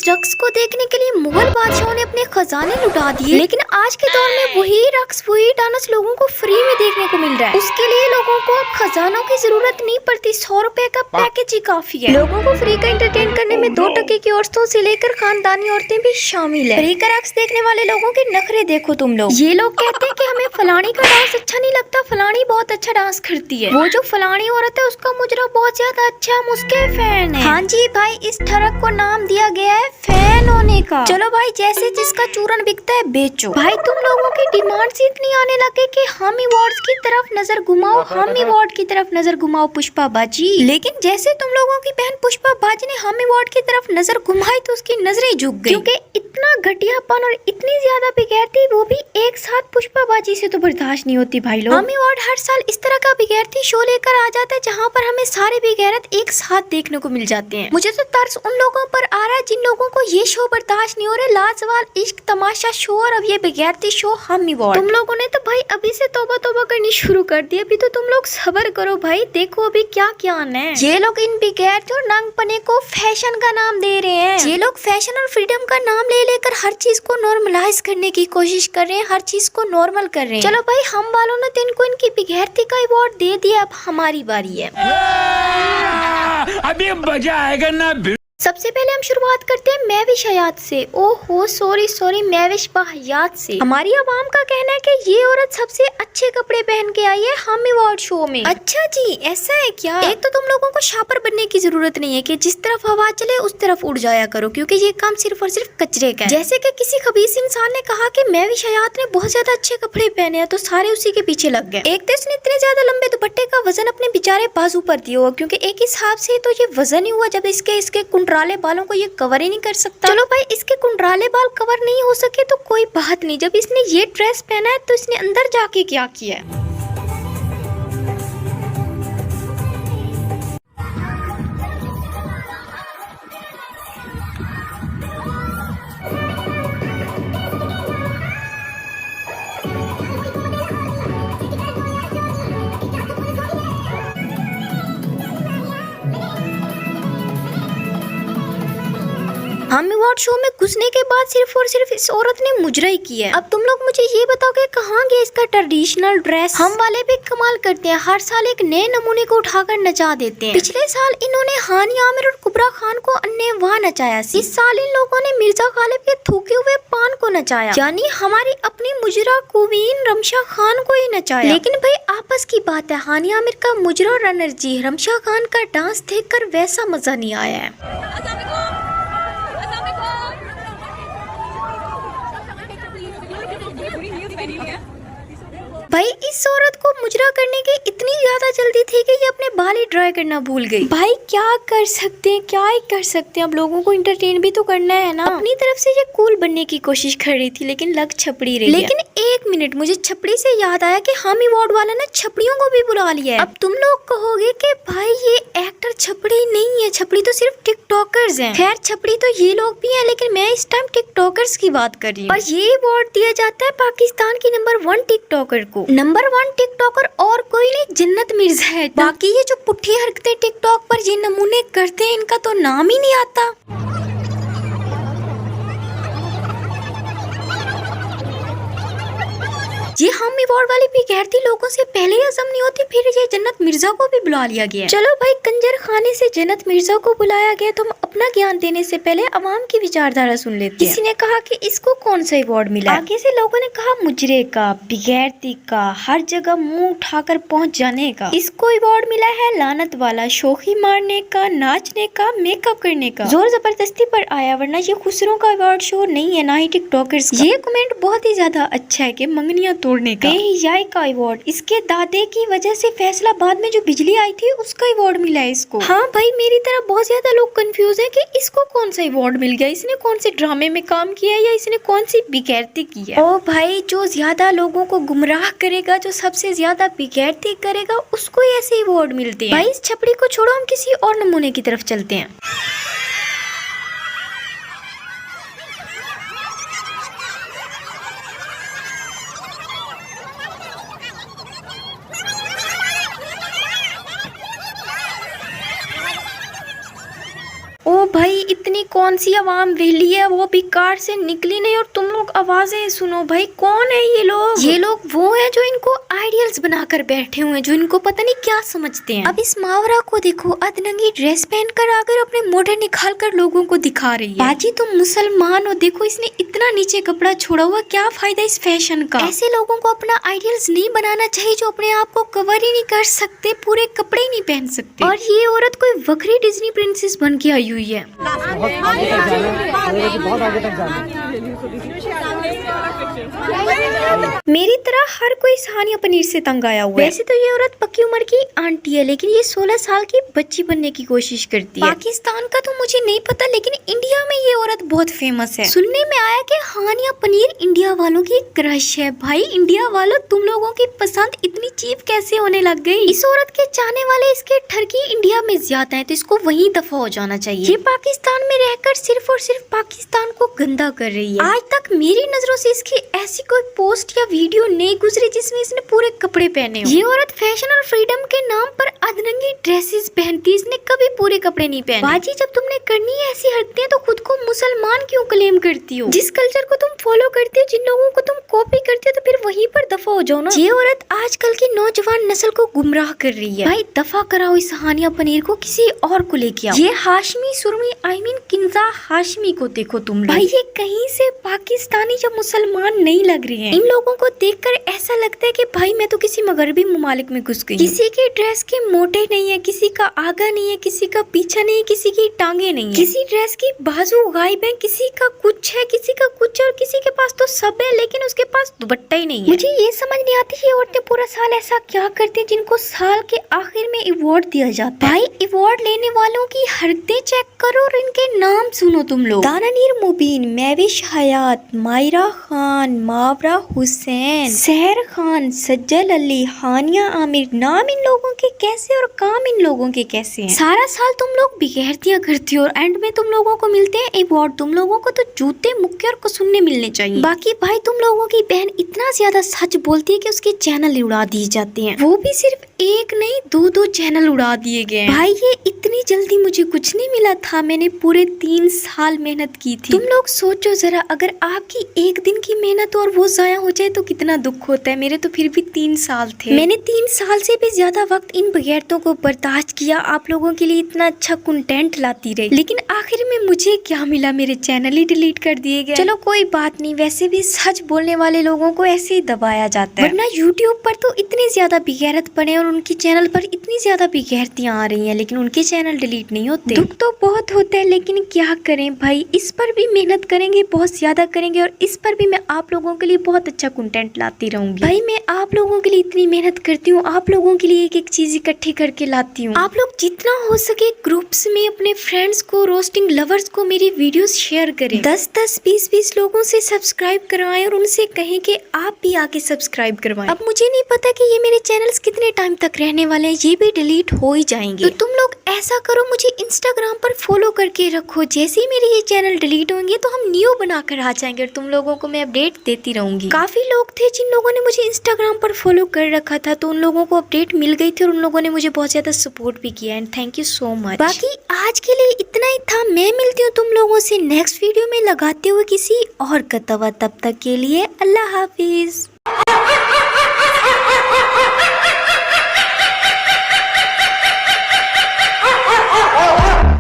रक्स को देखने के लिए मुगल बादशाहों ने अपने खजाने लुटा दिए, लेकिन आज के दौर में वही रक्स, वही डांस लोगों को फ्री में देखने को मिल रहा है। उसके लिए लोगों को अब खजानों की जरूरत नहीं पड़ती, 100 रुपए का पैकेज ही काफी है। लोगों को फ्री का एंटरटेन करने में 2 टके की औरतों से लेकर खानदानी औरतें भी शामिल है। फ्री का रक्स देखने वाले लोगों के नखरे देखो तुम लोग। ये लोग कहते हैं कि हमें फलानी का डांस अच्छा नहीं लगता, फलानी बहुत अच्छा डांस करती है। वो जो फलानी औरत है उसका मुजरा बहुत ज्यादा अच्छा, हम उसके फैन है। हाँ जी भाई, इस ठरक को नाम दिया गया है फैन होने का। चलो भाई, जैसे जिसका चूरन बिकता है बेचो। भाई तुम लोगों की डिमांड इतनी आने लगे कि हम अवार्ड्स की तरफ नजर घुमाओ, हम अवार्ड की तरफ नजर घुमाओ पुष्पा बाजी। लेकिन जैसे तुम लोगों की बहन पुष्पा बाजी ने हम अवार्ड की तरफ नजर घुमाई तो उसकी नजरें झुक गई, क्योंकि इतना घटियापन और इतनी ज्यादा बेगैरती वो भी एक साथ पुष्पा बाजी से तो बर्दाश्त नहीं होती भाई लोग। हम अवार्ड हर साल इस तरह का बेगैरती शो लेकर आ जाता है जहाँ पर हमें सारे बेगैरत एक साथ देखने को मिल जाते हैं। मुझे तो तरस उन लोगों पर आ रहा है जिन लोगों को ये शो बर्दाश्त नहीं हो रहा। लाजवाल इश्क तमाशा शो और अब ये बेगैरती शो हम अवार्ड। तुम लोगों ने तो भाई अभी से तौबा तौबा करनी शुरू कर दी, अभी तो तुम लोग सब्र करो भाई, देखो अभी क्या क्या आना है। ये लोग इन बेगैरती और नंगपने को फैशन का नाम दे रहे हैं। ये लोग फैशन और फ्रीडम का नाम ले लेकर हर चीज को नॉर्मलाइज करने की कोशिश कर रहे हैं, हर चीज को नॉर्मल कर रहे हैं। चलो भाई, हम वालों ने तो इनको इनकी बेगैरती का अवार्ड दे दिया, अब हमारी बारी है। अभी मजा आएगा ना। सबसे पहले हम शुरुआत करते हैं महविश हयात से। ओहो सॉरी महविश हयात से। हमारी आवाम का कहना है कि ये औरत सबसे अच्छे कपड़े पहन के आई है हम अवार्ड शो में। अच्छा जी, ऐसा है क्या? एक तो तुम लोगों को शापर बनने की जरूरत नहीं है कि जिस तरफ हवा चले उस तरफ उड़ जाया करो, क्योंकि ये काम सिर्फ और सिर्फ कचरे का है। जैसे कि किसी खबीस इंसान ने कहा कि महविश हयात ने बहुत ज्यादा अच्छे कपड़े पहने हैं तो सारे उसी के पीछे लग गए। एक तो इसने इतने ज्यादा लंबे दुपट्टे का वजन अपने बेचारे बाजू पर दिया हुआ, क्योंकि एक हिसाब से तो ये वजन ही हुआ जब इसके कुंडराले बालों को ये कवर ही नहीं कर सकता। चलो भाई, इसके कुंडराले बाल कवर नहीं हो सके तो कोई बात नहीं, जब इसने ये ड्रेस पहना है तो इसने अंदर जाके क्या किया है। हम अवार्ड शो में घुसने के बाद सिर्फ और सिर्फ इस औरत ने मुजरा ही किया है। अब तुम लोग मुझे ये बताओ कि कहाँ गया इसका ट्रेडिशनल ड्रेस। हम वाले भी कमाल करते हैं, हर साल एक नए नमूने को उठाकर नचा देते हैं। पिछले साल इन्होंने हानी आमिर और कुबरा खान को अन्नेवाह नचाया। इस साल इन लोगों ने मिर्जा गालिब के थूके हुए पान को नचाया, यानी हमारी अपनी मुजरा कुवीन रमशा खान को ही नचाया। लेकिन भाई आपस की बात है, हानी आमिर का मुजरा और एनर्जी, रमशा खान का डांस देखकर वैसा मजा नहीं आया है। भाई इस औरत को मुजरा करने की इतनी ज्यादा जल्दी थी कि ये अपने बाल ही ड्राई करना भूल गई। भाई क्या कर सकते हैं, क्या ही कर सकते हैं, अब लोगों को इंटरटेन भी तो करना है ना। अपनी तरफ से ये कूल बनने की कोशिश कर रही थी लेकिन लग छपड़ी रही। लेकिन एक मिनट, मुझे छपड़ी से याद आया कि हम अवार्ड वाले ने छपड़ियों को भी बुला लिया है। अब तुम लोग कहोगे कि भाई ये एक्टर छपड़ी नहीं है, छपड़ी तो सिर्फ टिकटॉकर्स हैं। खैर छपड़ी तो ये लोग भी हैं, लेकिन मैं इस टाइम टिकटॉकर्स की बात कर रही हूँ। और ये अवार्ड दिया जाता है पाकिस्तान की नंबर 1 टिकटॉकर को। नंबर 1 टिकटॉकर और कोई नहीं, जन्नत मिर्जा है। बाकी ये जो पुट्ठी हरकतें टिकटॉक पर ये नमूने करते हैं, इनका तो नाम ही नहीं आता। ये हम अवार्ड वाली बेगैरती लोगों से पहले ही हजम नहीं होती, फिर ये जन्नत मिर्जा को भी बुला लिया गया। चलो भाई, कंजर खाने से जन्नत मिर्जा को बुलाया गया तो हम अपना ज्ञान देने से पहले अवाम की विचारधारा सुन लेते हैं। किसी ने कहा कि इसको कौन सा अवार्ड मिला, आगे से लोगों ने कहा मुजरे का, बेगैरती का, हर जगह मुंह उठाकर पहुंच जाने का। इसको अवार्ड मिला है लानत वाला, शोखी मारने का, नाचने का, मेकअप करने का। जोर जबरदस्ती पर आया, वरना ये खुसरों का अवार्ड शो नहीं है, ना ही टिकटॉकर्स का। ये कमेंट बहुत ही ज्यादा अच्छा है कि मंगनियां तोड़ने का। बेहियाई का अवार्ड, इसके दादे की वजह से फैसलाबाद में जो बिजली आई थी उसका अवार्ड मिला है इसको। हाँ भाई, मेरी तरह बहुत ज्यादा लोग कंफ्यूज हैं कि इसको कौन सा अवार्ड मिल गया, इसने कौन से ड्रामे में काम किया है या इसने कौन सी बेगैरती की है। ओ भाई, जो ज्यादा लोगों को गुमराह करेगा, जो सबसे ज्यादा बेगैरती करेगा, उसको ऐसे अवार्ड मिलते हैं। भाई इस छपड़ी को छोड़ो, हम किसी और नमूने की तरफ चलते हैं। ओ भाई, इतनी कौन कौन सी आवाम वेली है, वो भी कार से निकली नहीं और तुम लोग आवाजें सुनो। भाई कौन है ये लोग? ये लोग वो हैं जो इनको आइडियल्स बनाकर बैठे हुए हैं, जो इनको पता नहीं क्या समझते हैं। अब इस मावरा को देखो, अधनंगी ड्रेस पहनकर आकर अपने मोढ़े निकाल कर लोगों को दिखा रही है। बाजी तुम मुसलमान हो, देखो इसने इतना नीचे कपड़ा छोड़ा हुआ, क्या फायदा इस फैशन का? ऐसे लोगों को अपना आइडियल्स नहीं बनाना चाहिए जो अपने आप को कवर ही नहीं कर सकते, पूरे कपड़े ही नहीं पहन सकते। और ये औरत कोई वक्री डिज्नी प्रिंसेस बन के आई हुई है। मेरी तरह हर कोई सानिया पनीर से तंग आया हुआ है। वैसे तो ये औरत पक्की उम्र की आंटी है, लेकिन ये 16 साल की बच्ची बनने की कोशिश करती है। पाकिस्तान का तो मुझे नहीं पता, लेकिन इंडिया में ये औरत बहुत फेमस है। सुनने में आया कि हानिया पनीर इंडिया वालों की क्रश है। भाई इंडिया वालों, तुम लोगों की पसंद इतनी चीप कैसे होने लग गई? इस औरत के चाहने वाले इसके ठरकी इंडिया में ज्यादा है, तो इसको वहीं दफा हो जाना चाहिए। ये पाकिस्तान में रहकर सिर्फ और सिर्फ पाकिस्तान को गंदा कर रही है। आज तक मेरी नजरों से इसकी ऐसी कोई पोस्ट या वीडियो नहीं गुजरी जिसमें इसने पूरे कपड़े पहने हो। ये औरत फैशन और फ्रीडम के नाम पर अधनंगी ड्रेसेस पहनती, इसने कभी पूरे कपड़े नहीं पहने। बाजी जब तुमने करनी है ऐसी हरकतें तो खुद को मुसलमान क्यों क्लेम करती हो? जिस कल्चर को तुम फॉलो करती हो, जिन लोगों को तुम कॉपी करती हो, तो फिर वहीं पर दफा हो जाओ ना। ये औरत आजकल की नौजवान नस्ल को गुमराह कर रही है। भाई दफा कराओ इस हानिया पनीर को, किसी और को लेके आओ। ये हाशमी सुरमी किंजा हाशमी को देखो तुम लोग। भाई ये कहीं से पाकिस्तानी या मुसलमान नहीं लग रहे हैं। इन लोगों को देखकर ऐसा लगता है कि भाई मैं तो किसी मगरबी ममालिक में घुस गई। किसी की ड्रेस के मोटे नहीं है, किसी का आगा नहीं है, किसी का पीछा नहीं है, किसी की टांगे नहीं है, किसी ड्रेस की बाजू गायब है, किसी का कुछ है, किसी का कुछ है, और किसी के पास तो सब है लेकिन उसके पास दुपट्टा ही नहीं है। मुझे ये समझ नहीं आती ये औरतें पूरा साल ऐसा क्या करती है जिनको साल के आखिर में अवार्ड दिया जाता है। भाई अवार्ड लेने वालों की हरकतें चेक करो और इनके नाम सुनो तुम लोग। दानानीर मुबीन, महविश हयात, मायरा खान, मावरा हुसैन, सहर खान, सज्जल अली, हानिया आमिर। नाम इन लोगों के कैसे और काम इन लोगों के कैसे हैं? सारा साल तुम लोग बिगैरतियां करती हो और एंड में तुम लोगों को मिलते हैं अवार्ड। तुम लोगों को तो जूते मुक्के और कुसुन्ने मिलने चाहिए। बाकी भाई तुम लोगों की बहन इतना ज्यादा सच बोलती है कि उसके चैनल उड़ा दिए जाते हैं, वो भी सिर्फ एक नहीं 2-2 चैनल उड़ा दिए गए। भाई ये इतनी जल्दी मुझे कुछ नहीं मिला था, मैंने पूरे 3 साल मेहनत की थी। तुम लोग सोचो जरा, अगर आपकी एक दिन की मेहनत और वो जाया हो जाए तो कितना दुख होता है। मेरे तो फिर भी 3 साल थे, मैंने 3 साल से भी ज्यादा वक्त इन बगैरतों को बर्दाश्त किया, आप लोगों के लिए इतना अच्छा कंटेंट लाती रही, लेकिन आखिर में मुझे क्या मिला? मेरे चैनल ही डिलीट कर दिए गए। चलो कोई बात नहीं, वैसे भी सच बोलने वाले लोगों को ऐसे ही दबाया जाता है, वरना यूट्यूब पर तो इतनी ज्यादा बेगैरत बने और उनकी चैनल पर इतनी ज्यादा बेगैरतियां आ रही हैं, लेकिन उनके चैनल डिलीट नहीं होते। दुख तो बहुत होता है, लेकिन क्या करें भाई, इस पर भी मेहनत करेंगे, बहुत ज्यादा करेंगे, और इस पर भी मैं आप लोगों के लिए बहुत अच्छा कंटेंट लाती रहूंगी। भाई मैं आप लोगों के लिए इतनी मेहनत करती हूँ, आप लोगों के लिए एक एक चीज इकट्ठी करके लाती हूँ। आप लोग जितना हो सके ग्रुप्स में अपने फ्रेंड्स को, रोस्टिंग लवर्स को मेरी वीडियोस शेयर करें। 10-10, 20-20 लोगों से सब्सक्राइब करवाएं और उनसे कहें कि आप भी आके सब्सक्राइब करवाएं। अब मुझे नहीं पता कि ये मेरे चैनल्स कितने टाइम तक रहने वाले हैं, ये भी डिलीट हो ही जाएंगे, तो तुम लोग ऐसा करो, मुझे इंस्टाग्राम पर फॉलो करके रखो। जैसे ही मेरे ये चैनल डिलीट होंगे तो हम न्यू बनाकर आ जाएंगे और तुम लोगों को मैं अपडेट देती रहूंगी। काफी लोग थे जिन लोगों ने मुझे इंस्टाग्राम पर फॉलो कर रखा था, तो उन लोगों को अपडेट मिल गई थी और उन लोगों ने मुझे बहुत ज्यादा सपोर्ट भी किया, and thank you so much. बाकी आज के लिए इतना ही था, मैं मिलती हूँ तुम लोगों से नेक्स्ट वीडियो में लगाते हुए किसी और का तवा। तब तक के लिए अल्लाह हाफिज।